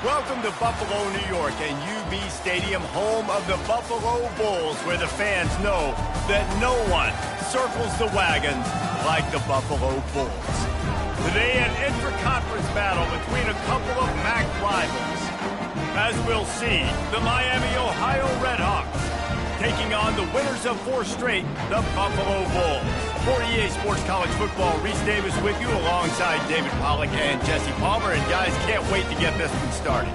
Welcome to Buffalo, New York, and UB Stadium, home of the Buffalo Bulls, where the fans know that no one circles the wagons like the Buffalo Bulls. Today, an intra-conference battle between a couple of MAC rivals. As we'll see, the Miami, Ohio Redhawks taking on the winners of 4 straight, the Buffalo Bulls. For EA Sports College Football, Reese Davis with you alongside David Pollack and Jesse Palmer. And guys, can't wait to get this one started.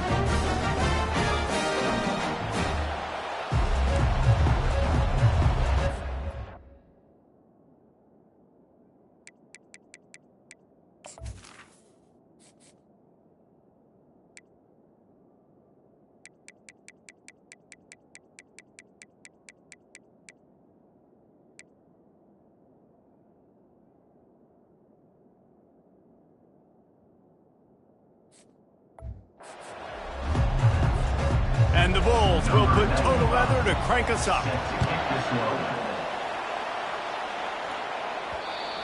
And the Bulls will put total leather to crank us up.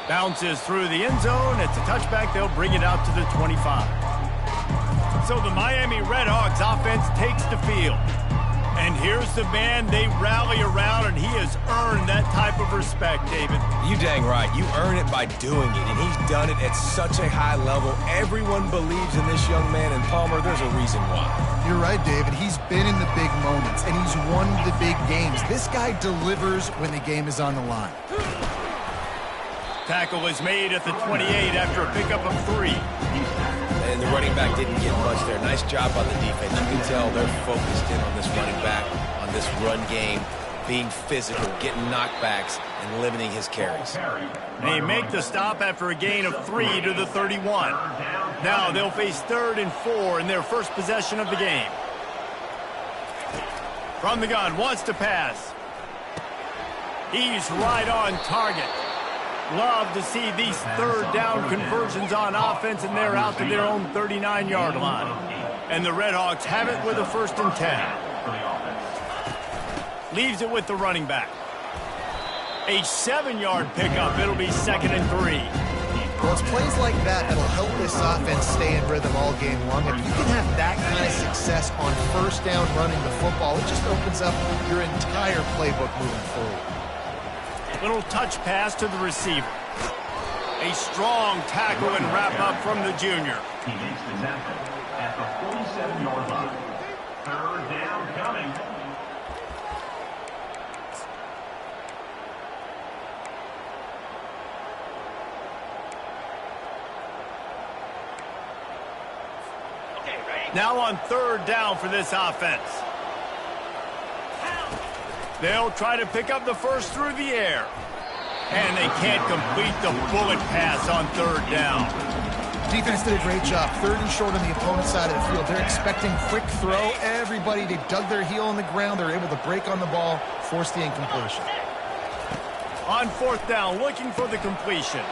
Bounces through the end zone. It's a touchback. They'll bring it out to the 25. So the Miami Redhawks offense takes the field. And here's the man they rally around, and he has earned that type of respect, David. You dang right. You earn it by doing it, and he's done it at such a high level. Everyone believes in this young man, and Palmer, there's a reason why. You're right, David. He's been in the big moments, and he's won the big games. This guy delivers when the game is on the line. Tackle is made at the 28 after a pickup of 3. And the running back didn't get much there. Nice job on the defense. You can tell they're focused in on this running back, on this run game, being physical, getting knockbacks, and limiting his carries. They make the stop after a gain of 3 to the 31. Now they'll face 3rd and 4 in their first possession of the game. From the gun, wants to pass. He's right on target. Love to see these 3rd down conversions on offense, and they're out to their own 39-yard line. And the Redhawks have it with a 1st and 10. Leaves it with the running back. A 7-yard pickup. It'll be 2nd and 3. Well, it's plays like that that'll help this offense stay in rhythm all game long. If you can have that kind of success on 1st down running the football, it just opens up your entire playbook moving forward. Little touch pass to the receiver. A strong tackle and wrap up from the junior. He makes the tackle at the 47-yard line. 3rd down coming. Now on 3rd down for this offense. They'll try to pick up the first through the air. And they can't complete the bullet pass on 3rd down. Defense did a great job. 3rd and short on the opponent's side of the field. They're expecting quick throw. Everybody, they dug their heel on the ground. They're able to break on the ball, force the incompletion. On 4th down, looking for the completion.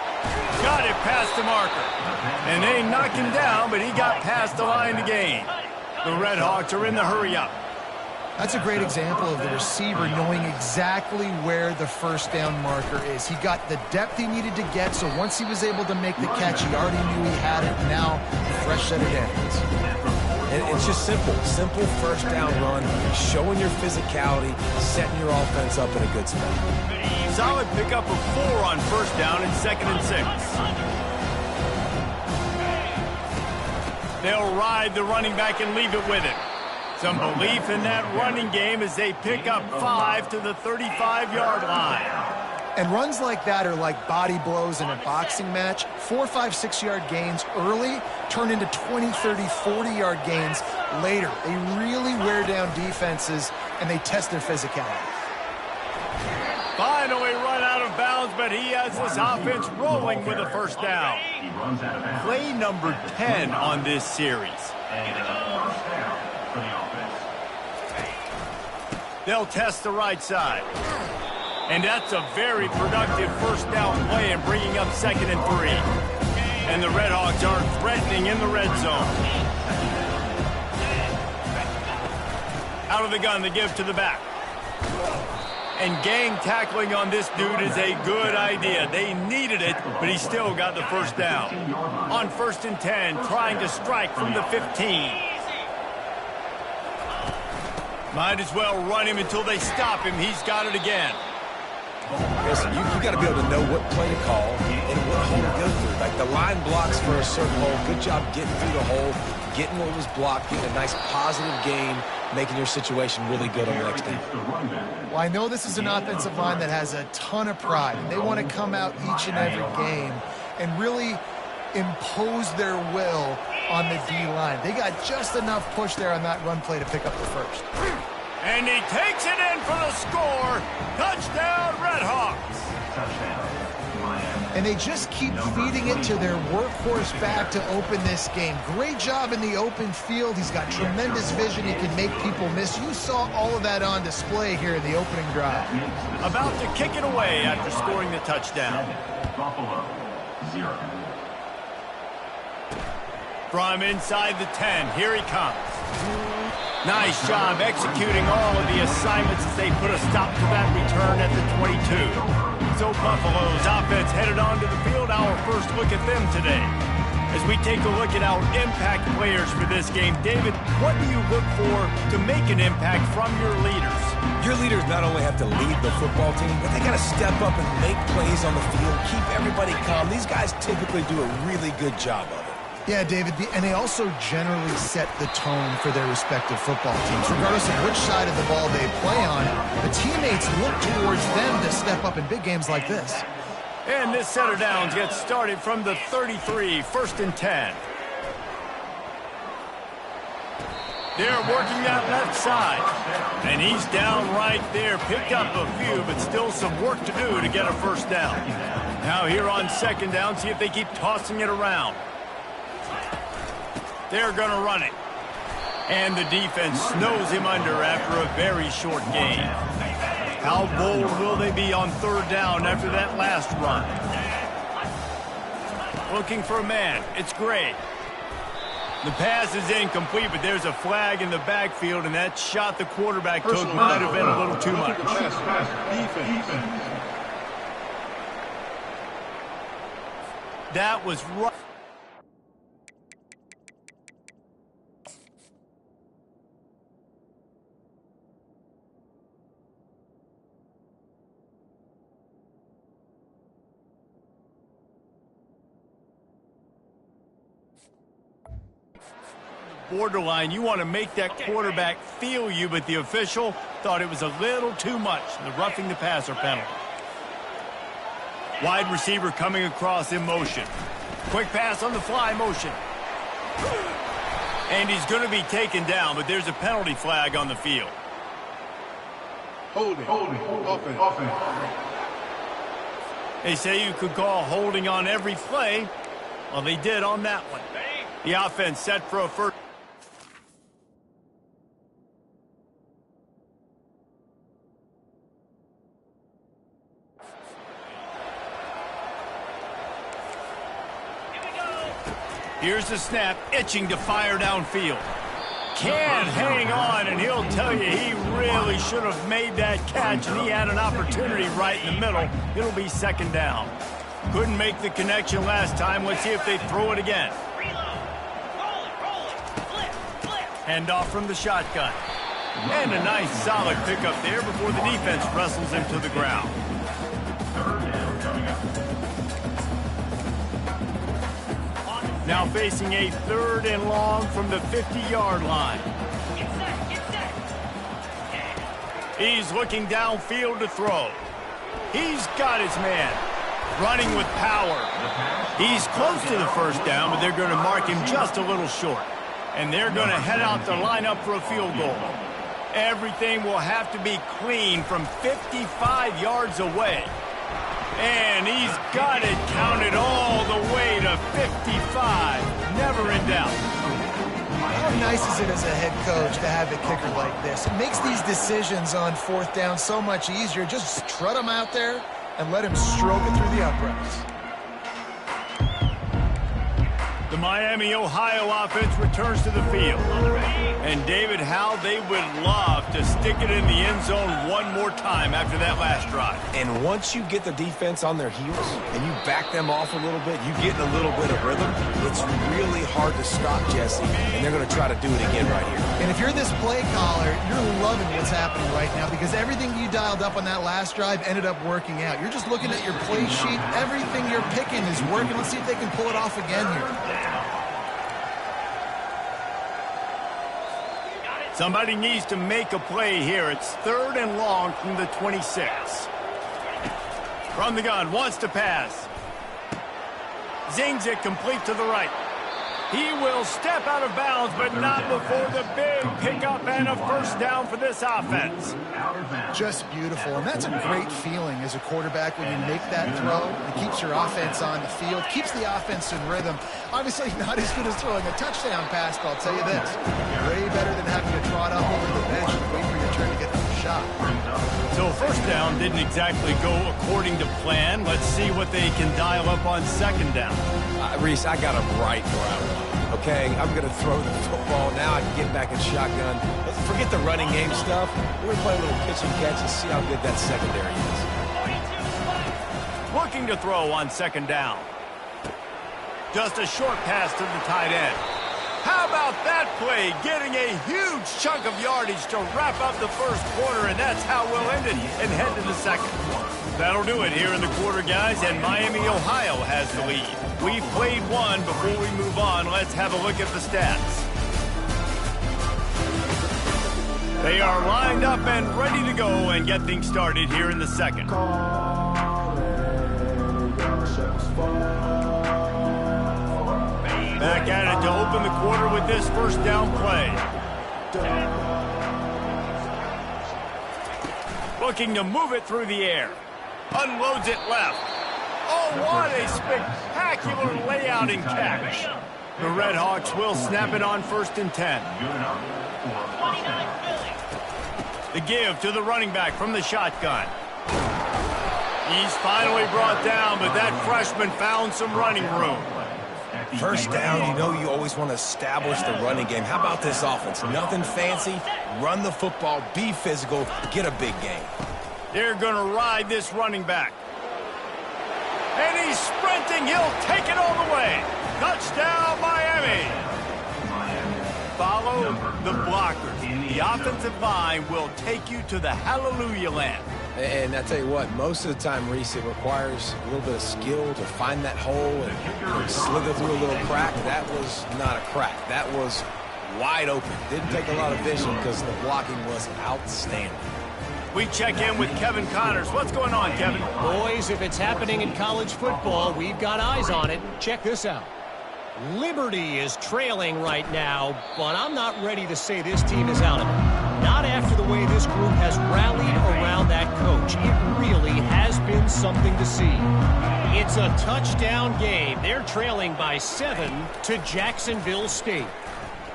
Got it past the marker. And they knocked him down, but he got past the line to gain. The Redhawks are in the hurry-up. That's a great example of the receiver knowing exactly where the 1st down marker is. He got the depth he needed to get, so once he was able to make the catch, he already knew he had it. Now, a fresh set of downs. And it's just simple 1st down run, showing your physicality, setting your offense up in a good spot. Solid pickup of 4 on 1st down and 2nd and 6. They'll ride the running back and leave it with it. Some belief in that running game as they pick up 5 to the 35-yard line. And runs like that are like body blows in a boxing match. 4, 5, 6-yard gains early turn into 20, 30, 40-yard gains later. They really wear down defenses, and they test their physicality. Finally run out of bounds, but he has this offense rolling with a 1st down. Play number 10 on this series. They'll test the right side. And that's a very productive 1st down play and bringing up 2nd and 3. And the Redhawks are threatening in the red zone. Out of the gun, they give to the back. And gang tackling on this dude is a good idea. They needed it, but he still got the 1st down. On 1st and 10, trying to strike from the 15. Might as well run him until they stop him. He's got it again. Listen, you got to be able to know what play to call and what hole to go through. Like the line blocks for a certain hole. Good job getting through the hole, getting what was blocked, getting a nice positive gain, making your situation really good on the next down. Well, I know this is an offensive line that has a ton of pride, and they want to come out each and every game and really impose their will on the D-line. They got just enough push there on that run play to pick up the first. And he takes it in for the score. Touchdown, Redhawks. And they just keep feeding it to their workhorse back to open this game. Great job in the open field. He's got tremendous vision. He can make people miss. You saw all of that on display here in the opening drive. About to kick it away after scoring the touchdown. Buffalo, 0. From inside the 10, here he comes. Nice job executing all of the assignments as they put a stop to that return at the 22. So Buffalo's offense headed onto the field. Our first look at them today. As we take a look at our impact players for this game, David, what do you look for to make an impact from your leaders? Your leaders not only have to lead the football team, but they got to step up and make plays on the field, keep everybody calm. These guys typically do a really good job of it. Yeah, David, and they also generally set the tone for their respective football teams. Regardless of which side of the ball they play on, the teammates look towards them to step up in big games like this. And this set of downs gets started from the 33, 1st and 10. They're working that left side. And he's down right there, picked up a few, but still some work to do to get a first down. Now here on 2nd down, see if they keep tossing it around. They're going to run it. And the defense snows him under after a very short gain. How bold will they be on 3rd down after that last run? Looking for a man. It's Gray. The pass is incomplete, but there's a flag in the backfield, and that shot the quarterback took might have been a little too much. That was right. Borderline, you want to make that quarterback feel you, but the official thought it was a little too much, the roughing the passer penalty. Wide receiver coming across in motion. Quick pass on the fly motion. And he's going to be taken down, but there's a penalty flag on the field. Holding, offense. They say you could call holding on every play. Well, they did on that one. The offense set for a first. Here's the snap, itching to fire downfield. Can't hang on, and he'll tell you he really should have made that catch, and he had an opportunity right in the middle. It'll be 2nd down. Couldn't make the connection last time. Let's see if they throw it again. Hand off from the shotgun. And a nice solid pickup there before the defense wrestles him to the ground. Now facing a 3rd and long from the 50-yard line. He's looking downfield to throw. He's got his man. Running with power. He's close to the first down, but they're going to mark him just a little short. And they're going to head out to line up for a field goal. Everything will have to be clean from 55 yards away. And he's got it counted all the way to 55. Never in doubt. How nice is it as a head coach to have a kicker like this? It makes these decisions on 4th down so much easier. Just strut him out there and let him stroke it through the uprights. The Miami, Ohio offense returns to the field. And David, how they would love to stick it in the end zone one more time after that last drive. And once you get the defense on their heels and you back them off a little bit, you get in a little bit of rhythm, it's really hard to stop Jesse, and they're going to try to do it again right here. And if you're this play caller, you're loving what's happening right now because everything you dialed up on that last drive ended up working out. You're just looking at your play sheet. Everything you're picking is working. Let's see if they can pull it off again here. Somebody needs to make a play here. It's 3rd and long from the 26. From the gun, wants to pass. Zings it complete to the right. He will step out of bounds, but not before the big pickup and a first down for this offense. Just beautiful, and that's a great feeling as a quarterback when you make that throw. It keeps your offense on the field, keeps the offense in rhythm. Obviously not as good as throwing a touchdown pass, but I'll tell you this, way better than having to trot up over the bench and wait for your turn to get the shot. So first down didn't exactly go according to plan. Let's see what they can dial up on second down. Reese, I got them right where I want. Okay, I'm going to throw the football. Now I can get back in shotgun. Let's forget the running game stuff. We're going to play a little pitch and catch and see how good that secondary is. Looking to throw on second down. Just a short pass to the tight end. How about that play? Getting a huge chunk of yardage to wrap up the first quarter, and that's how we'll end it and head to the second. That'll do it here in the quarter, guys, and Miami, Ohio has the lead. We've played one. Before we move on, let's have a look at the stats. They are lined up and ready to go and get things started here in the second. Back at it to open the quarter with this first down play. Looking to move it through the air. Unloads it left. Oh, what a spectacular layout and catch. The Redhawks will snap it on 1st and 10. The give to the running back from the shotgun. He's finally brought down, but that freshman found some running room. First down, you know you always want to establish the running game. How about this offense? Nothing fancy. Run the football, be physical, get a big game. They're going to ride this running back. And he's sprinting. He'll take it all the way. Touchdown, Miami. Follow the blockers. The offensive line will take you to the hallelujah land. And I tell you what, most of the time, Reese, it requires a little bit of skill to find that hole and slither through a little crack. That was not a crack. That was wide open. Didn't take a lot of vision because the blocking was outstanding. We check in with Kevin Connors. What's going on, Kevin? Boys, if it's happening in college football, we've got eyes on it. Check this out. Liberty is trailing right now, but I'm not ready to say this team is out of it. Not after the way this group has rallied around that coach. It really has been something to see. It's a touchdown game. They're trailing by 7 to Jacksonville State.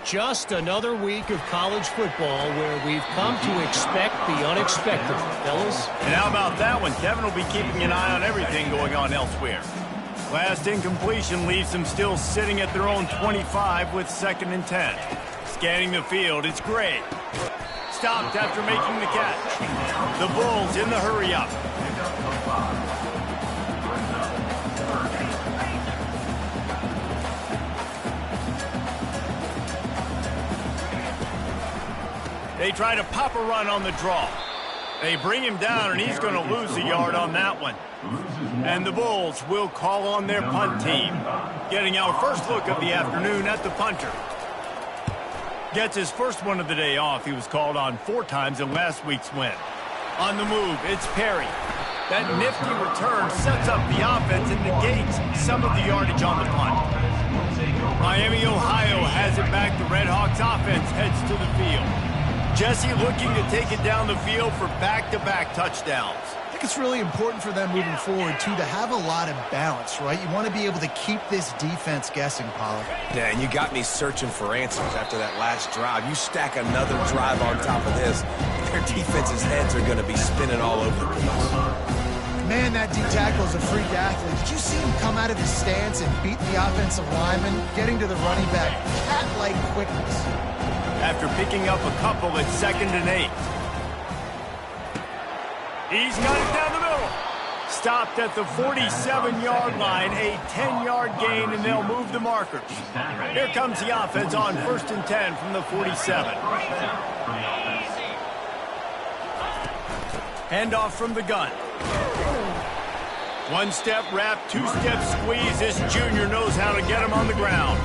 Just another week of college football where we've come to expect the unexpected, fellas. And how about that one? Kevin will be keeping an eye on everything going on elsewhere. Last incompletion leaves them still sitting at their own 25 with 2nd and 10. Scanning the field, it's Gray. Stopped after making the catch. The Bulls in the hurry-up. They try to pop a run on the draw. They bring him down, and he's going to lose a yard on that one. And the Bulls will call on their punt team. Getting our first look of the afternoon at the punter. Gets his first one of the day off. He was called on 4 times in last week's win. On the move, it's Perry. That nifty return sets up the offense and negates some of the yardage on the punt. Miami, Ohio has it back. The Redhawks offense heads to the field. Jesse looking to take it down the field for back-to-back touchdowns. I think it's really important for them moving forward, too, to have a lot of balance, right? You want to be able to keep this defense guessing, Pollard. Yeah, and you got me searching for answers after that last drive. You stack another drive on top of this, their defense's heads are going to be spinning all over the place. Man, that D-tackle is a freak athlete. Did you see him come out of his stance and beat the offensive lineman, getting to the running back? Cat-like quickness. after picking up a couple at 2nd and 8. He's got it down the middle. Stopped at the 47-yard line, a 10-yard gain, and they'll move the markers. Here comes the offense on 1st and 10 from the 47. Handoff from the gun. One-step wrap, two-step squeeze. This junior knows how to get him on the ground.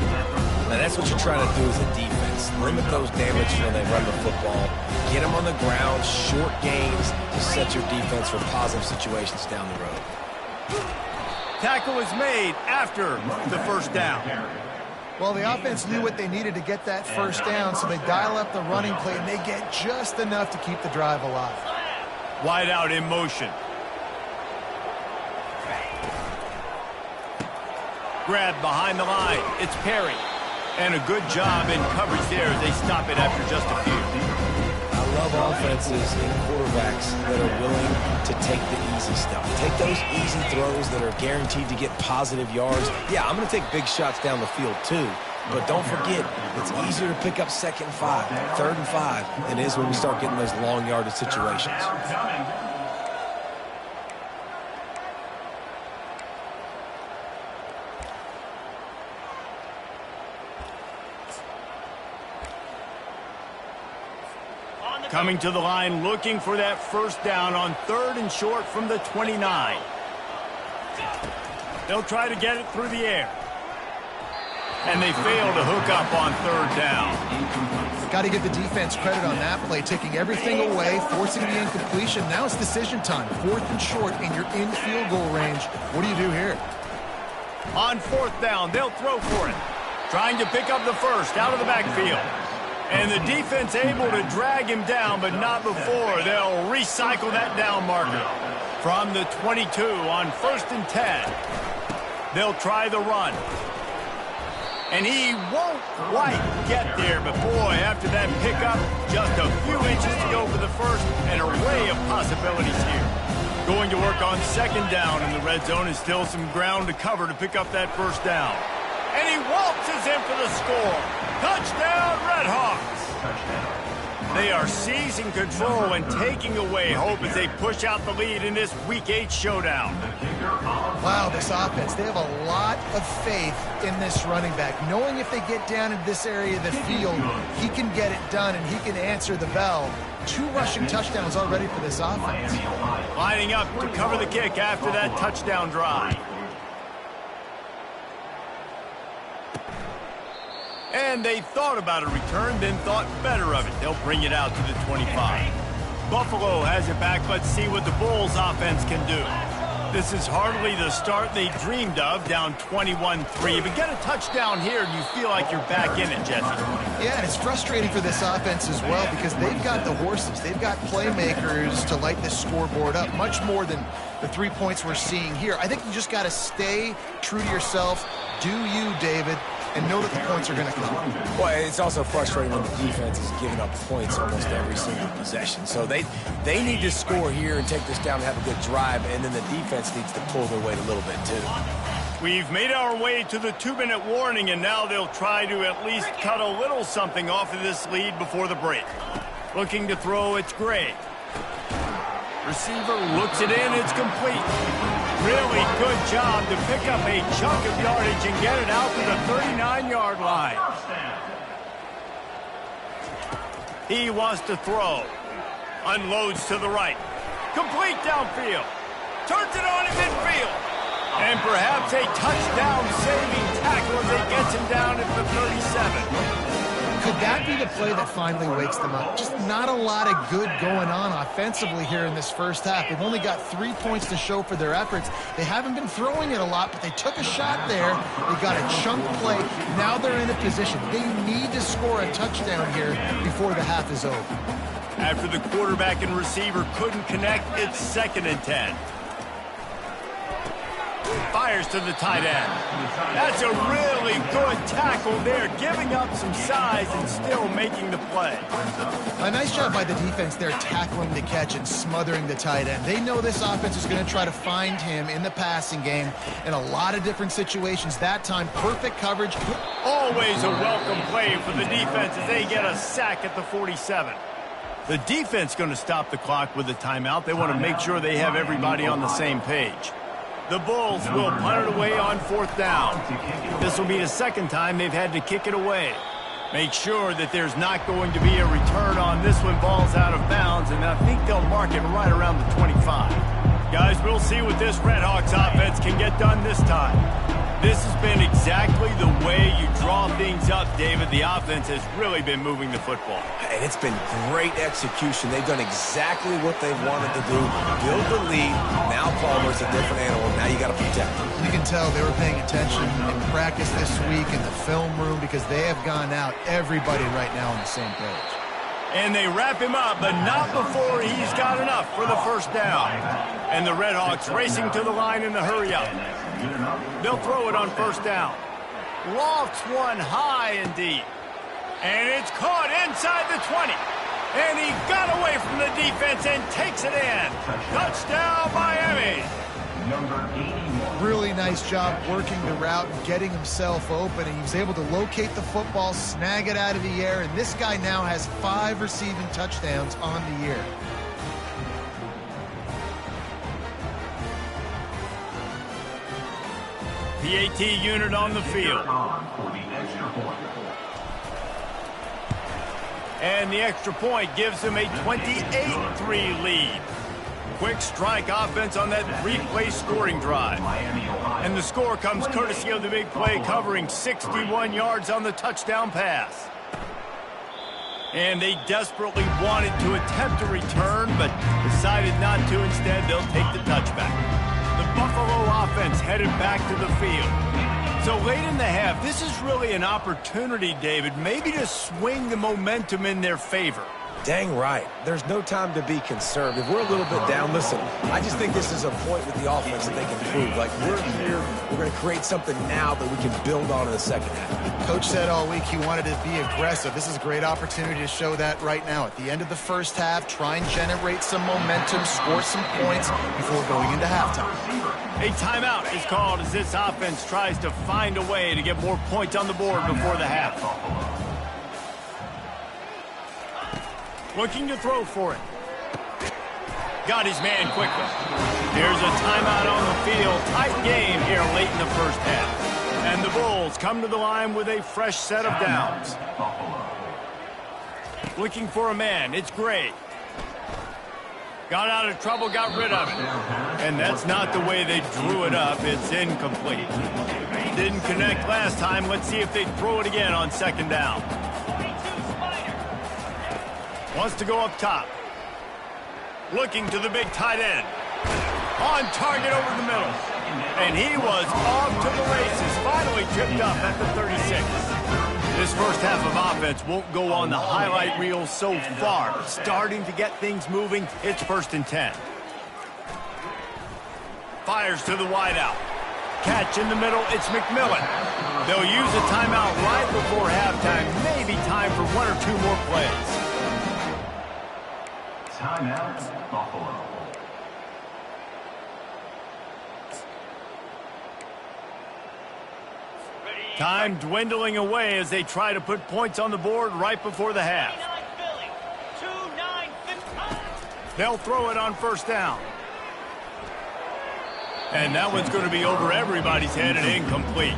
Now that's what you're trying to do as a defense. Limit those damage when they run the football. Get them on the ground, short gains to set your defense for positive situations down the road. Tackle is made after the first down. Well, the offense knew what they needed to get that first down, so they dial up the running play, and they get just enough to keep the drive alive. Wide out in motion. Grab behind the line. It's Perry. And a good job in coverage there as they stop it after just a few. I love offenses and quarterbacks that are willing to take the easy stuff. Take those easy throws that are guaranteed to get positive yards. Yeah, I'm going to take big shots down the field too. But don't forget, it's easier to pick up 2nd and 5, 3rd and 5 than it is when we start getting those long yardage situations. Coming to the line, looking for that first down on 3rd and short from the 29. They'll try to get it through the air. And they fail to hook up on 3rd down. Got to give the defense credit on that play, taking everything away, forcing the incompletion. Now it's decision time. 4th and short, and you're in field goal range. What do you do here? On 4th down, they'll throw for it. Trying to pick up the first out of the backfield. And the defense able to drag him down, but not before. They'll recycle that down marker. From the 22 on 1st and 10. They'll try the run. And he won't quite get there, but boy, after that pickup, just a few inches to go for the first, and an array of possibilities here. Going to work on 2nd down in the red zone, and still some ground to cover to pick up that first down. And he waltzes in for the score. Touchdown, Redhawks! They are seizing control and taking away hope as they push out the lead in this Week 8 showdown. Wow, this offense, they have a lot of faith in this running back. Knowing if they get down in this area of the field, he can get it done and he can answer the bell. 2 rushing touchdowns already for this offense. Lining up to cover the kick after that touchdown drive. And they thought about a return, then thought better of it. They'll bring it out to the 25. Buffalo has it back. Let's see what the Bulls offense can do. This is hardly the start they dreamed of, down 21-3. But get a touchdown here, and you feel like you're back in it, Jesse. Yeah, and it's frustrating for this offense as well because they've got the horses. They've got playmakers to light this scoreboard up, much more than the 3 points we're seeing here. I think you just got to stay true to yourself. Do you, David? And know that the points are going to come. Well, it's also frustrating when the defense is giving up points almost every single possession. So they need to score here and take this down and have a good drive, and then the defense needs to pull their weight a little bit too. We've made our way to the 2-minute warning, and now they'll try to at least cut a little something off of this lead before the break. Looking to throw, it's Gray. Receiver looks it in, it's complete. Really good job to pick up a chunk of yardage and get it out to the 39-yard line. He wants to throw. Unloads to the right. Complete downfield. Turns it on in midfield. And perhaps a touchdown-saving tackle as he gets him down at the 37. Could that be the play that finally wakes them up? Just not a lot of good going on offensively here in this first half. They've only got 3 points to show for their efforts. They haven't been throwing it a lot, but they took a shot there. They got a chunk play. Now they're in a position. They need to score a touchdown here before the half is over. After the quarterback and receiver couldn't connect, it's 2nd and 10. fires to the tight end. That's a really good tackle there, giving up some size and still making the play. A nice job by the defense there, tackling the catch and smothering the tight end. They know this offense is going to try to find him in the passing game in a lot of different situations. That time, perfect coverage. Always a welcome play for the defense as they get a sack at the 47. The defense going to stop the clock with a timeout. They want to make sure they have everybody on the same page. The Bulls will punt it away on 4th down. This will be the second time they've had to kick it away. Make sure that there's not going to be a return on this one. Ball's out of bounds, and I think they'll mark it right around the 25. Guys, we'll see what this Redhawks offense can get done this time. This has been exactly the way you draw things up, David. The offense has really been moving the football. And it's been great execution. They've done exactly what they wanted to do. Build the lead. Now Palmer's a different animal. Now you got to protect him. You can tell they were paying attention in practice this week in the film room because they have gone out, everybody right now on the same page. And they wrap him up, but not before he's got enough for the first down. And the Redhawks racing to the line in the hurry-up. They'll throw it on 1st down. Lofts one high and deep. And it's caught inside the 20. And he got away from the defense and takes it in. Touchdown, Miami. Number 81. Really nice job working the route and getting himself open. And he was able to locate the football, snag it out of the air. And this guy now has 5 receiving touchdowns on the year. PAT unit on the field. And the extra point gives him a 28-3 lead. Quick strike offense on that 3-play scoring drive. And the score comes courtesy of the big play covering 61 yards on the touchdown pass. And they desperately wanted to attempt a return, but decided not to. Instead, they'll take the touchback. The Buffalo offense headed back to the field. So late in the half, this is really an opportunity, David, maybe to swing the momentum in their favor. Dang right. There's no time to be conservative. We're a little bit down. Listen, I just think this is a point with the offense that they can prove. Like, we're here, we're going to create something now that we can build on in the second half. Coach said all week he wanted to be aggressive. This is a great opportunity to show that right now. At the end of the first half, try and generate some momentum, score some points before going into halftime. A timeout is called as this offense tries to find a way to get more points on the board before the half. Looking to throw for it. Got his man quickly. Here's a timeout on the field. Tight game here late in the first half. And the Bulls come to the line with a fresh set of downs. Looking for a man. It's Gray. Got out of trouble, got rid of it. And that's not the way they drew it up. It's incomplete. Didn't connect last time. Let's see if they throw it again on 2nd down. Wants to go up top. Looking to the big tight end. On target over the middle. And he was off to the races. Finally tripped up at the 36. This first half of offense won't go on the highlight reel so far. Starting to get things moving. It's 1st and 10. Fires to the wideout. Catch in the middle. It's McMillan. They'll use a timeout right before halftime. Maybe time for 1 or 2 more plays. Timeout, Buffalo. Time dwindling away as they try to put points on the board right before the half. They'll throw it on 1st down. And that one's going to be over everybody's head and incomplete.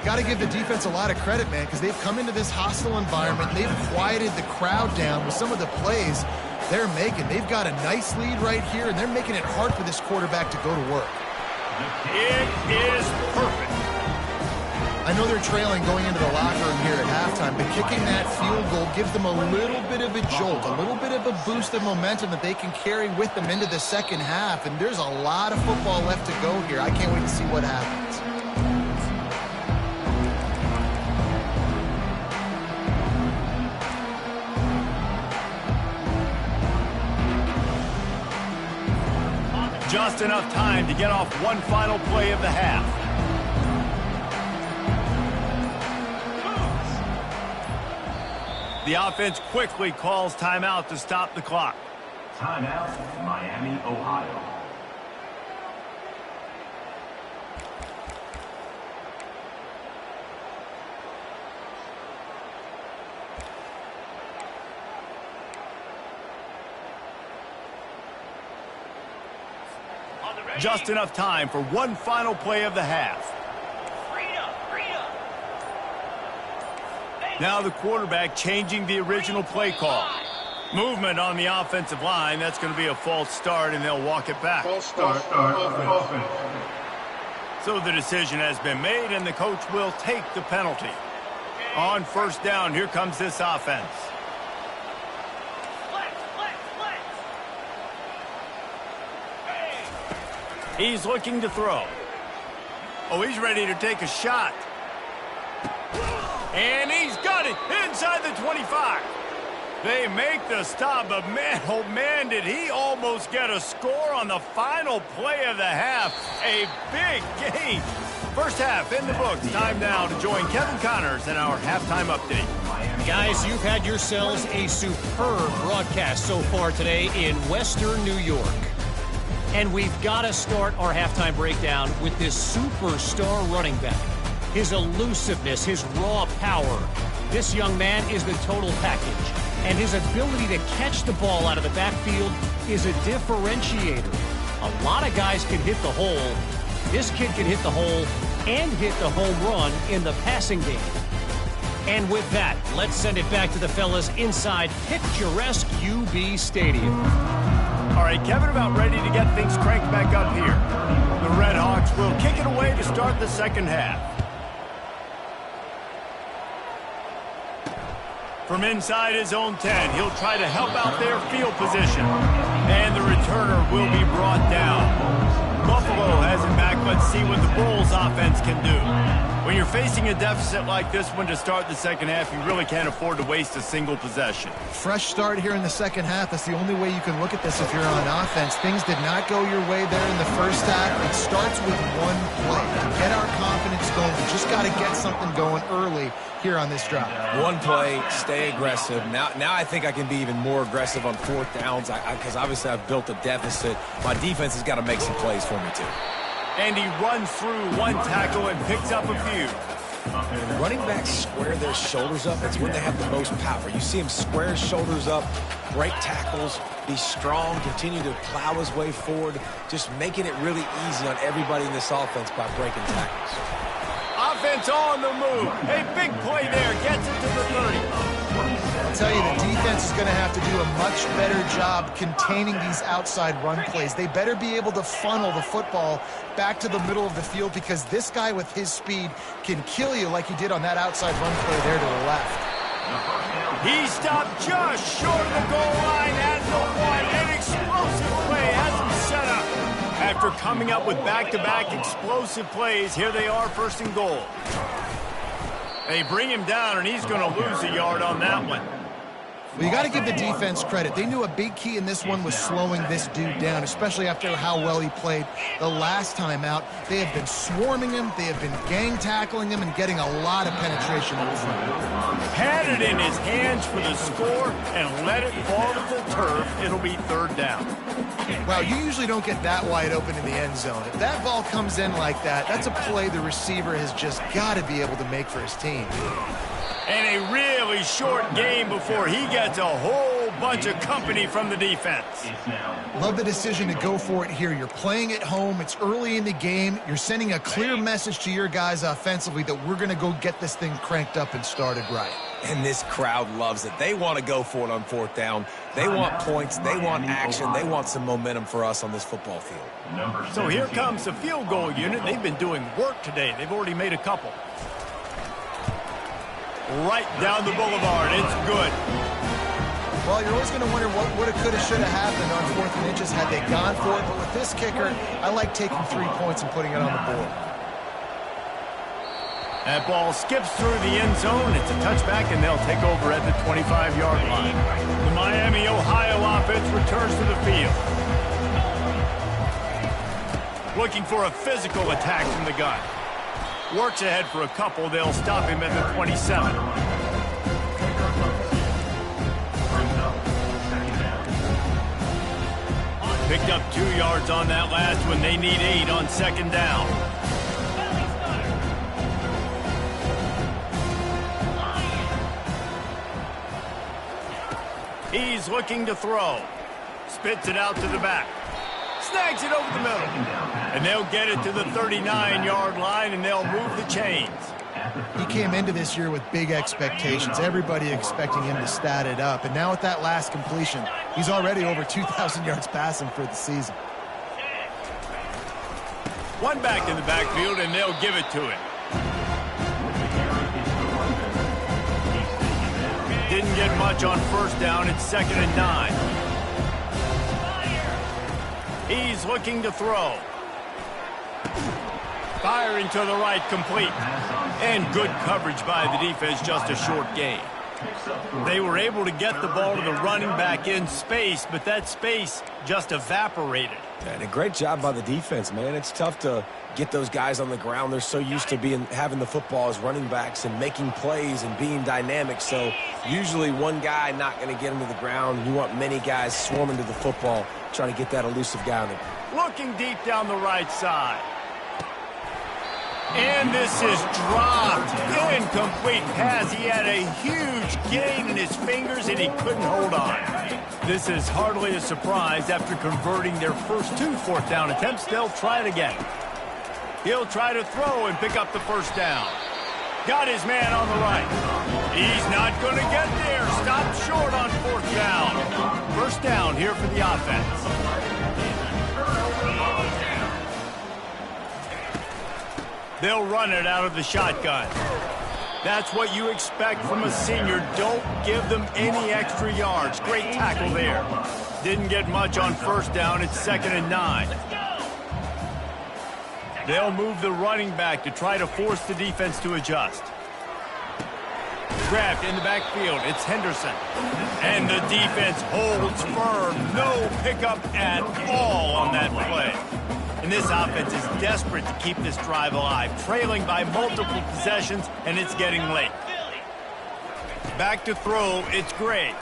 Got to give the defense a lot of credit, man, because they've come into this hostile environment. They've quieted the crowd down with some of the plays they're making. They've got a nice lead right here, and they're making it hard for this quarterback to go to work. It is perfect. I know they're trailing going into the locker room here at halftime, but kicking that field goal gives them a little bit of a jolt, a little bit of a boost of momentum that they can carry with them into the second half. And there's a lot of football left to go here. I can't wait to see what happens. Just enough time to get off one final play of the half. The offense quickly calls timeout to stop the clock. Timeout, Miami, Ohio. Just enough time for one final play of the half. Now the quarterback changing the original play call. Movement on the offensive line. That's going to be a false start, and they'll walk it back. False start, offense. So the decision has been made, and the coach will take the penalty. On first down, here comes this offense. He's looking to throw. Oh, he's ready to take a shot. And he's got it inside the 25. They make the stop, but man, oh man, did he almost get a score on the final play of the half. A big game. First half in the books. Time now to join Kevin Connors in our halftime update. Guys, you've had yourselves a superb broadcast so far today in Western New York. And we've got to start our halftime breakdown with this superstar running back. His elusiveness, his raw power. This young man is the total package. And his ability to catch the ball out of the backfield is a differentiator. A lot of guys can hit the hole. This kid can hit the hole and hit the home run in the passing game. And with that, let's send it back to the fellas inside picturesque UB Stadium. All right, Kevin, about ready to get things cranked back up here. The Red Hawks will kick it away to start the second half. From inside his own 10, he'll try to help out their field position. And the returner will be brought down. Buffalo has it back. Let's see what the Bulls offense can do. When you're facing a deficit like this one to start the second half, you really can't afford to waste a single possession. Fresh start here in the second half. That's the only way you can look at this if you're on offense. Things did not go your way there in the first half. It starts with one play. To get our confidence going, we just got to get something going early here on this drive. One play, stay aggressive. Now I think I can be even more aggressive on fourth downs because obviously I've built a deficit. My defense has got to make some plays for me too. And he runs through one tackle and picks up a few. When running backs square their shoulders up, it's when they have the most power. You see him square his shoulders up, break tackles, be strong, continue to plow his way forward, just making it really easy on everybody in this offense by breaking tackles. Offense on the move. A big play there. Gets it to the 30. I'll tell you, the defense is going to have to do a much better job containing these outside run plays. They better be able to funnel the football back to the middle of the field because this guy with his speed can kill you like he did on that outside run play there to the left. He stopped just short of the goal line at the one. An explosive play has him set up. After coming up with back-to-back explosive plays, here they are first and goal. They bring him down, and he's going to lose a yard on that one. Well, you got to give the defense credit. They knew a big key in this one was slowing this dude down, especially after how well he played the last time out. They have been swarming him. They have been gang tackling him and getting a lot of penetration in front. Had it in his hands for the score and let it fall to the turf. It'll be third down. Wow, you usually don't get that wide open in the end zone. If that ball comes in like that, that's a play the receiver has just got to be able to make for his team. And a really short game before he gets a whole bunch of company from the defense. Love the decision to go for it here. You're playing at home. It's early in the game. You're sending a clear message to your guys offensively that we're going to go get this thing cranked up and started right. And this crowd loves it. They want to go for it on fourth down. They want points. They want action. They want some momentum for us on this football field. So here comes the field goal unit. They've been doing work today. They've already made a couple. Right down the boulevard. It's good. Well, you're always going to wonder what woulda, coulda, shoulda happened on 4th and inches had they gone for it. But with this kicker, I like taking 3 points and putting it on the board. That ball skips through the end zone. It's a touchback, and they'll take over at the 25-yard line. The Miami, Ohio offense returns to the field. looking for a physical attack from the gun. Works ahead for a couple. They'll stop him at the 27. Picked up 2 yards on that last one. They need 8 on second down. He's looking to throw. Spits it out to the back. Snags it over the middle. And they'll get it to the 39-yard line, and they'll move the chains. He came into this year with big expectations. Everybody expecting him to stat it up. And now with that last completion, he's already over 2,000 yards passing for the season. One back in the backfield, and they'll give it to him. Didn't get much on first down. It's 2nd and 9. He's looking to throw. Firing to the right, complete. And good coverage by the defense, just a short gain. They were able to get the ball to the running back in space, but that space just evaporated. And a great job by the defense, man. It's tough to get those guys on the ground. They're so used to having the football as running backs and making plays and being dynamic. So usually one guy not going to get him to the ground. You want many guys swarming to the football, trying to get that elusive guy on the ground. Looking deep down the right side. And this is dropped. Incomplete pass. He had a huge gain in his fingers, and he couldn't hold on. This is hardly a surprise. After converting their first 2 fourth-down attempts, they'll try it again. He'll try to throw and pick up the first down. Got his man on the right. He's not going to get there. Stopped short on 4th down. First down here for the offense. They'll run it out of the shotgun. That's what you expect from a senior. Don't give them any extra yards. Great tackle there. Didn't get much on first down. It's 2nd and 9. They'll move the running back to try to force the defense to adjust. Grabbed in the backfield. It's Henderson. And the defense holds firm. No pickup at all on that play. And this offense is desperate to keep this drive alive, trailing by multiple possessions, and it's getting late. Back to throw, it's Gray.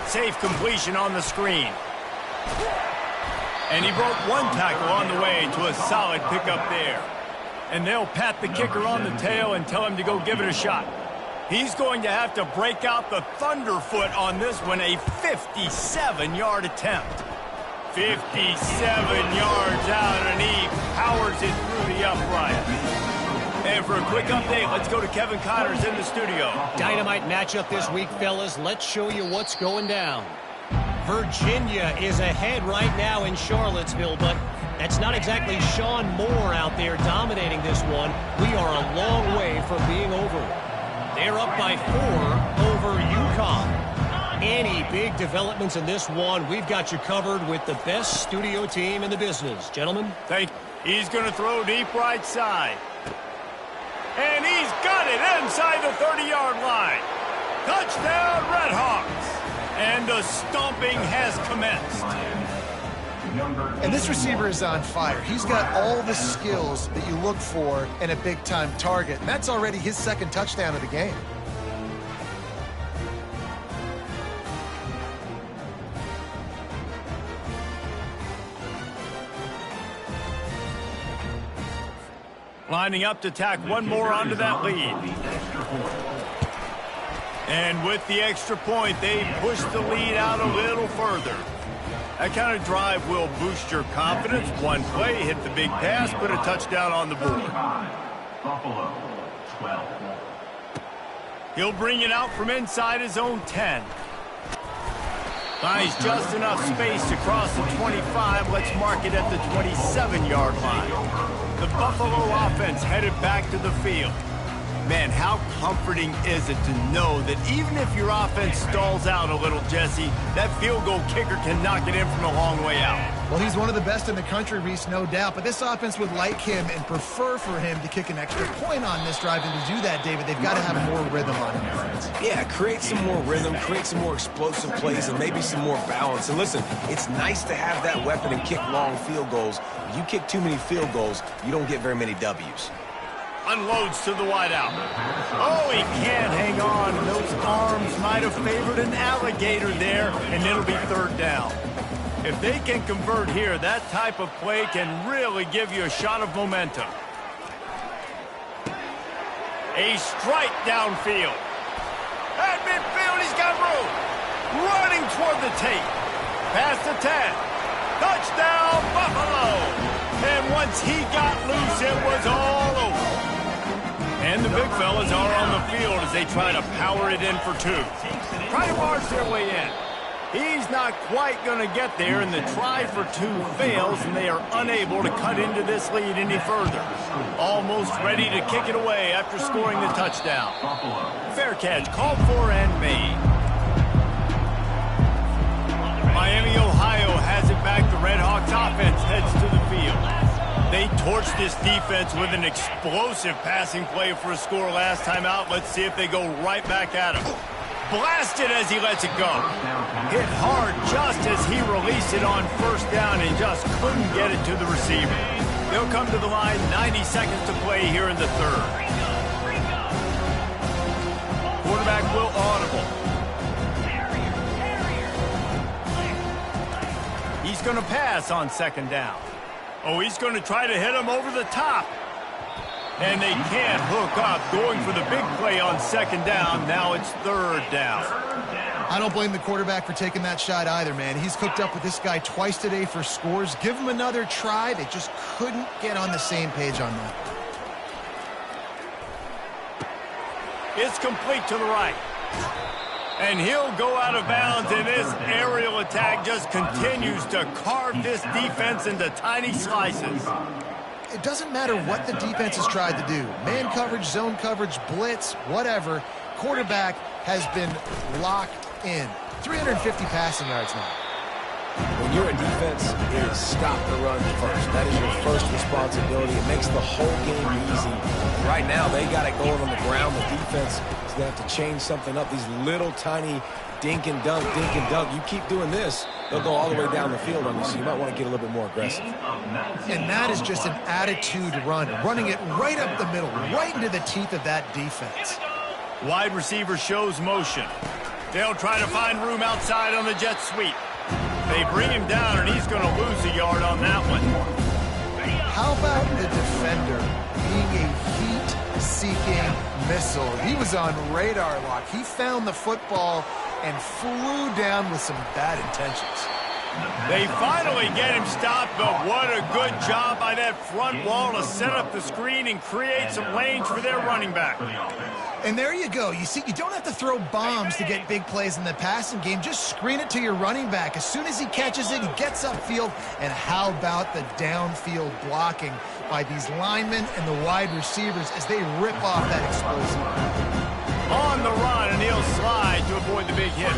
Safe completion on the screen. And he broke one tackle on the way to a solid pickup there. And they'll pat the kicker on the tail and tell him to go give it a shot. He's going to have to break out the thunderfoot on this one, a 57-yard attempt. 57 yards out, and he powers it through the upright. And for a quick update, let's go to Kevin Connors in the studio. Dynamite matchup this week, fellas. Let's show you what's going down. Virginia is ahead right now in Charlottesville, but that's not exactly Sean Moore out there dominating this one. We are a long way from being over. They're up by 4 over UConn. Any big developments in this one, we've got you covered with the best studio team in the business. Gentlemen. Thank you. He's going to throw deep right side. And he's got it inside the 30-yard line. Touchdown, Redhawks. And the stomping has commenced. And this receiver is on fire. He's got all the skills that you look for in a big-time target. And that's already his 2nd touchdown of the game. Lining up to tack one more onto that lead. And with the extra point, they push the lead out a little further. That kind of drive will boost your confidence. One play, hit the big pass, put a touchdown on the board. Buffalo, 12. He'll bring it out from inside his own 10. Finds just enough space to cross the 25. Let's mark it at the 27-yard line. The Buffalo offense headed back to the field. Man, how comforting is it to know that even if your offense stalls out a little, Jesse, that field goal kicker can knock it in from a long way out. Well, he's one of the best in the country, Reese, no doubt. But this offense would like him and prefer for him to kick an extra point on this drive. And to do that, David, they've got to have more rhythm on him. Yeah, create some more rhythm, create some more explosive plays, and maybe some more balance. And listen, it's nice to have that weapon and kick long field goals. If you kick too many field goals, you don't get very many W's. Unloads to the wideout. Oh, he can't hang on. Those arms might have favored an alligator there, and it'll be third down. If they can convert here, that type of play can really give you a shot of momentum. A strike downfield. At midfield, he's got room. Running toward the tape. Past the 10. Touchdown, Buffalo. And once he got loose, it was all over. And the big fellas are on the field as they try to power it in for two. Try to march their way in. He's not quite going to get there, and the try for two fails, and they are unable to cut into this lead any further. Almost ready to kick it away after scoring the touchdown. Fair catch, called for and made. Miami, Ohio has it back. The Redhawks offense heads to the field. They torched this defense with an explosive passing play for a score last time out. Let's see if they go right back at him. Blasted as he lets it go. Hit hard just as he released it on first down and just couldn't get it to the receiver. They'll come to the line, 90 seconds to play here in the third. Quarterback will audible. He's going to pass on second down. Oh, he's going to try to hit him over the top. And they can't hook up, going for the big play on second down. Now it's third down. I don't blame the quarterback for taking that shot either, man. He's hooked up with this guy twice today for scores. Give him another try. They just couldn't get on the same page on that. It's complete to the right. And he'll go out of bounds, and this aerial attack just continues to carve this defense into tiny slices. It doesn't matter what the defense has tried to do. Man coverage, zone coverage, blitz, whatever. Quarterback has been locked in. 350 passing yards now. When you're a defense, it is stop the run first. That is your first responsibility. It makes the whole game easy. Right now, they got it going on the ground. The defense is going to have to change something up. These little tiny dink and dunk, dink and dunk. You keep doing this, they'll go all the way down the field on you, so you might want to get a little bit more aggressive. And that is just an attitude run, running it right up the middle, right into the teeth of that defense. Wide receiver shows motion. They'll try to find room outside on the jet sweep. They bring him down, and he's going to lose a yard on that one. How about the defender being a heat-seeking missile? He was on radar lock. He found the football and flew down with some bad intentions. They finally get him stopped, but what a good job by that front wall to set up the screen and create some lanes for their running back. And there you go. You see, you don't have to throw bombs to get big plays in the passing game. Just screen it to your running back. As soon as he catches it, he gets upfield. And how about the downfield blocking by these linemen and the wide receivers as they rip off that explosive. On the run, and he'll slide to avoid the big hit.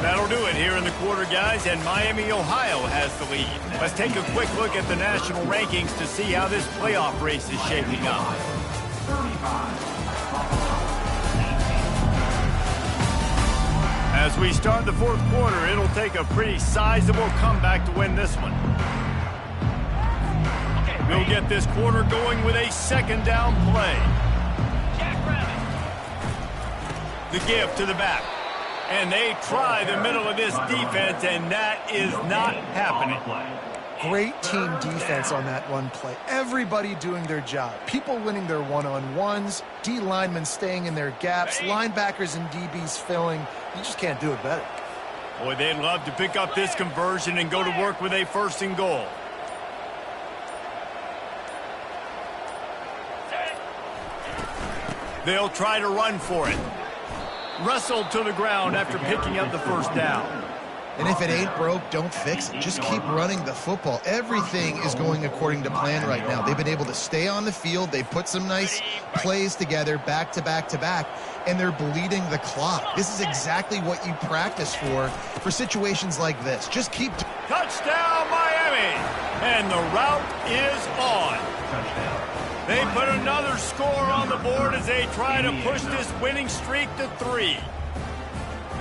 That'll do it here in the quarter, guys, and Miami, Ohio has the lead. Let's take a quick look at the national rankings to see how this playoff race is shaping up. As we start the fourth quarter, it'll take a pretty sizable comeback to win this one. We'll get this quarter going with a second down play. The give to the back. And they try the middle of this defense, and that is not happening. Great team defense on that one play. Everybody doing their job. People winning their one-on-ones, D linemen staying in their gaps, linebackers and DBs filling. You just can't do it better. Boy, they'd love to pick up this conversion and go to work with a first and goal. They'll try to run for it. Wrestled to the ground after picking up the first down. And if it ain't broke, don't fix it. Just keep running the football. Everything is going according to plan right now. They've been able to stay on the field. They've put some nice plays together back to back to back, and they're bleeding the clock. This is exactly what you practice for situations like this. Just keep... Touchdown, Miami! And the route is on. They put another score on the board as they try to push this winning streak to 3.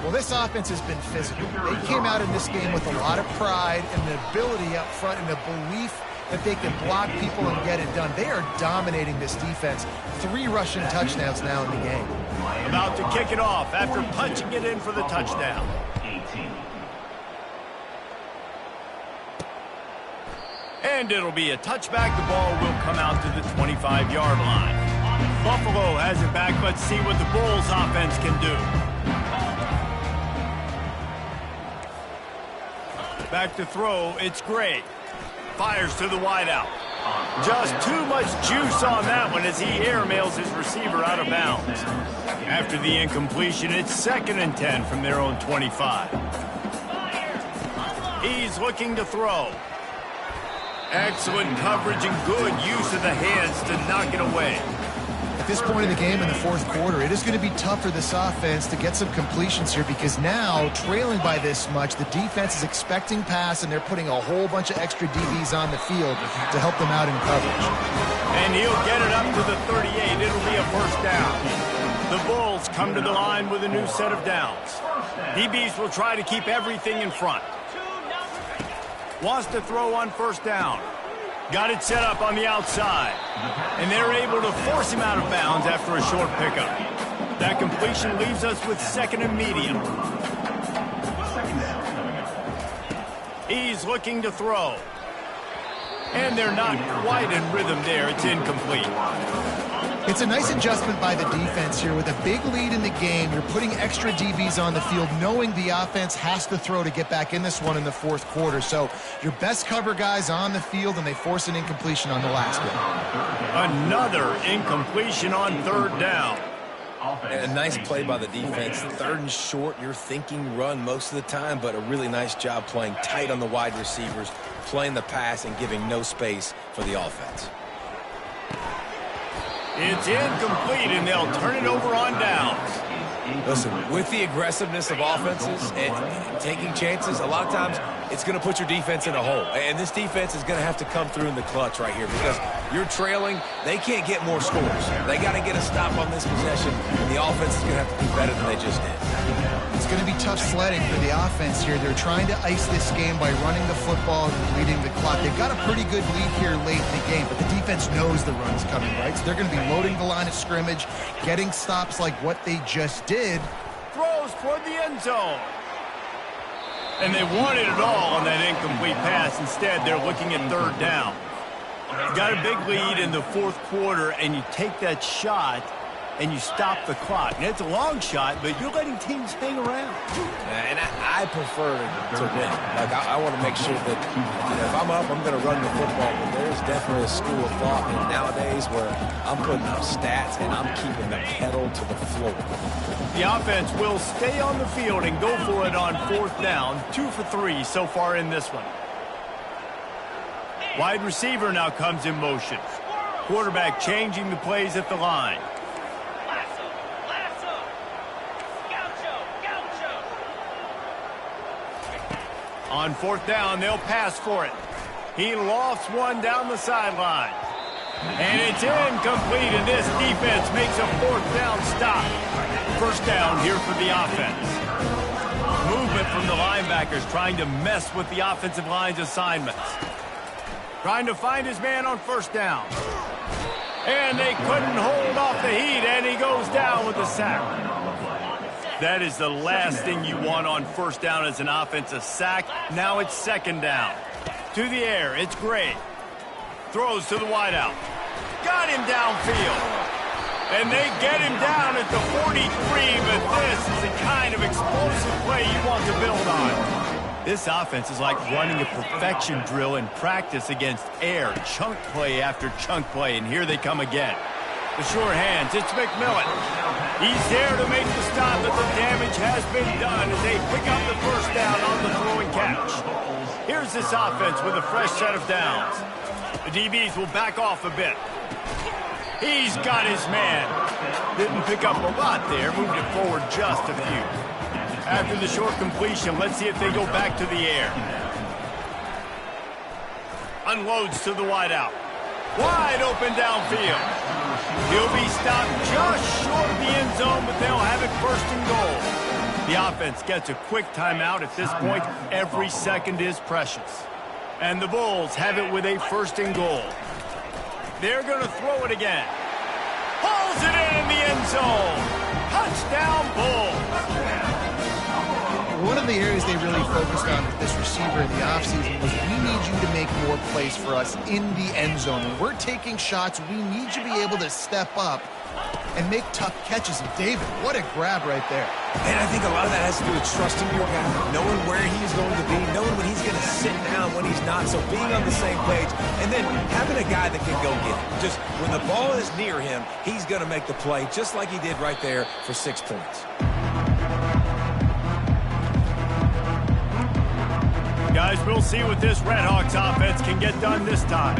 Well, this offense has been physical. They came out in this game with a lot of pride and the ability up front and the belief that they can block people and get it done. They are dominating this defense. 3 rushing touchdowns now in the game. About to kick it off after punching it in for the touchdown. And it'll be a touchback. The ball will come out to the 25-yard line. Buffalo has it back. Let's see what the Bulls offense can do. Back to throw, it's great. Fires to the wideout. Just too much juice on that one as he airmails his receiver out of bounds. After the incompletion, it's 2nd and 10 from their own 25. He's looking to throw. Excellent coverage and good use of the hands to knock it away. At this point in the game in the 4th quarter, it is going to be tough for this offense to get some completions here because now, trailing by this much, the defense is expecting pass and they're putting a whole bunch of extra DBs on the field to help them out in coverage. And he'll get it up to the 38. It'll be a first down. The Bulls come to the line with a new set of downs. DBs will try to keep everything in front. Wants to throw on first down. Got it set up on the outside. And they're able to force him out of bounds after a short pickup. That completion leaves us with 2nd and medium. He's looking to throw. And they're not quite in rhythm there. It's incomplete. It's a nice adjustment by the defense here. With a big lead in the game, you're putting extra DBs on the field, knowing the offense has to throw to get back in this one in the 4th quarter. So your best cover guys on the field, and they force an incompletion on the last one. Another incompletion on 3rd down. And a nice play by the defense. 3rd and short, you're thinking run most of the time, but a really nice job playing tight on the wide receivers, playing the pass and giving no space for the offense. It's incomplete, and they'll turn it over on downs. Listen, with the aggressiveness of offenses and taking chances, a lot of times it's going to put your defense in a hole. And this defense is going to have to come through in the clutch right here because you're trailing. They can't get more scores. They got to get a stop on this possession, and the offense is going to have to do better than they just did. It's going to be tough sledding for the offense here. They're trying to ice this game by running the football and bleeding the clock. They've got a pretty good lead here late in the game, but the defense knows the run's coming, right? So they're going to be loading the line of scrimmage, getting stops like what they just did. Throws toward the end zone. And they wanted it all on that incomplete pass. Instead, they're looking at 3rd down. You got a big lead in the 4th quarter, and you take that shot, and you stop the clock. And it's a long shot, but you're letting teams hang around. And I prefer to win. Like, I want to make sure that if I'm up, I'm going to run the football. But there's definitely a school of thought nowadays where I'm putting up stats and I'm keeping the pedal to the floor. The offense will stay on the field and go for it on 4th down. 2 for 3 so far in this one. Wide receiver now comes in motion. Quarterback changing the plays at the line. On 4th down, they'll pass for it. He lofts one down the sideline. And it's incomplete, and this defense makes a 4th down stop. First down here for the offense. Movement from the linebackers trying to mess with the offensive line's assignments. Trying to find his man on 1st down. And they couldn't hold off the heat, and he goes down with the sack. That is the last thing you want on 1st down as an offensive sack. Now it's 2nd down. To the air, it's Gray. Throws to the wideout. Got him downfield. And they get him down at the 43, but this is the kind of explosive play you want to build on. This offense is like running a perfection drill in practice against air. Chunk play after chunk play, and here they come again. The sure hands, it's McMillan. He's there to make the stop, but the damage has been done as they pick up the first down on the throwing catch. Here's this offense with a fresh set of downs. The DBs will back off a bit. He's got his man. Didn't pick up a lot there, moved it forward just a few. After the short completion, let's see if they go back to the air. Unloads to the wideout. Wide open downfield. He'll be stopped just short of the end zone, but they'll have it first and goal. The offense gets a quick timeout at this point. Every second is precious. And the Bulls have it with a first and goal. They're going to throw it again. Pulls it in the end zone. Touchdown, Bulls. One of the areas they really focused on with this receiver in the offseason was we need you to make more plays for us in the end zone. When we're taking shots, we need you to be able to step up and make tough catches. And David, what a grab right there. And I think a lot of that has to do with trusting your guy, knowing where he's going to be, knowing when he's going to sit down, when he's not. So being on the same page, and then having a guy that can go get it. Just when the ball is near him, he's going to make the play, just like he did right there for 6 points. Guys, we'll see what this Redhawks offense can get done this time.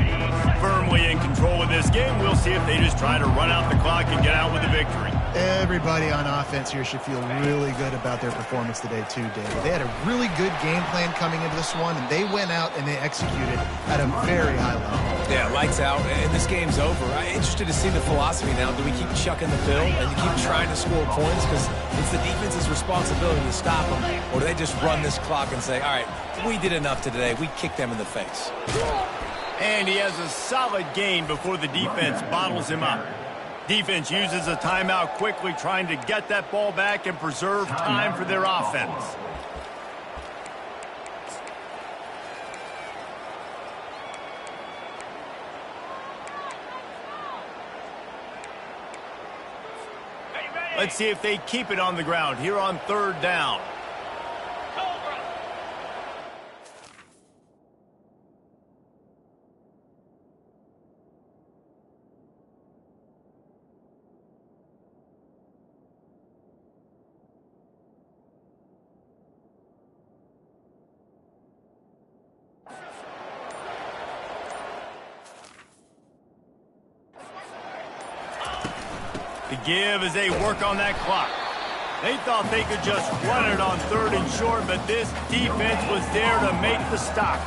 Firmly in control of this game, we'll see if they just try to run out the clock and get out with a victory. Everybody on offense here should feel really good about their performance today too, David. They had a really good game plan coming into this one, and they went out and they executed at a very high level. Yeah, lights out, and this game's over. I'm interested to see the philosophy now. Do we keep chucking the pill and keep trying to score points because it's the defense's responsibility to stop them, or do they just run this clock and say, all right, we did enough today. We kicked them in the face. And he has a solid gain before the defense bottles him up. Defense uses a timeout quickly, trying to get that ball back and preserve time for their offense. Let's see if they keep it on the ground here on third down. The give as they work on that clock. They thought they could just run it on third and short, but this defense was there to make the stop.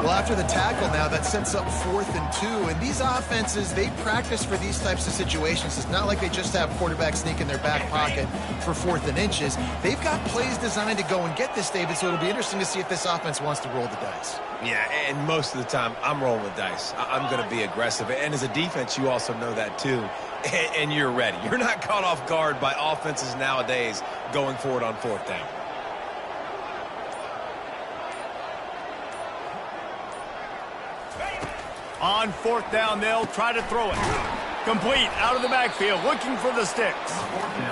Well, after the tackle now, that sets up 4th and 2. And these offenses, they practice for these types of situations. It's not like they just have quarterback sneak in their back pocket for 4th and inches. They've got plays designed to go and get this, David, so it'll be interesting to see if this offense wants to roll the dice. Yeah, and most of the time, I'm rolling the dice. I'm going to be aggressive. And as a defense, you also know that too. And you're ready. You're not caught off guard by offenses nowadays going forward on 4th down. On 4th down, they'll try to throw it. Complete out of the backfield, looking for the sticks.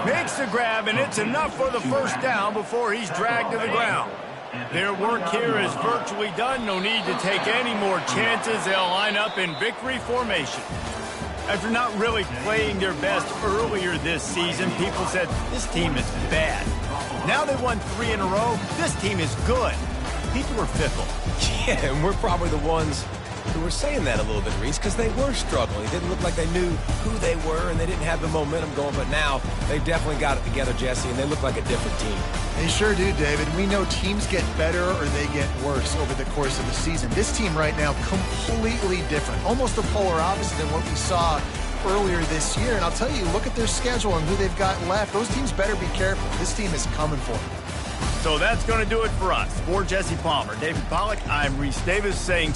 Makes the grab, and it's enough for the first down before he's dragged to the ground. Their work here is virtually done. No need to take any more chances. They'll line up in victory formation. After not really playing their best earlier this season, people said, this team is bad. Now they won 3 in a row. This team is good. People are fickle. Yeah, and we're probably the ones who were saying that a little bit, Reese, because they were struggling. It didn't look like they knew who they were, and they didn't have the momentum going. But now they've definitely got it together, Jesse, and they look like a different team. They sure do, David. We know teams get better or they get worse over the course of the season. This team right now, completely different. Almost the polar opposite than what we saw earlier this year. And I'll tell you, look at their schedule and who they've got left. Those teams better be careful. This team is coming for them. So that's going to do it for us. For Jesse Palmer, David Pollack, I'm Reese Davis saying...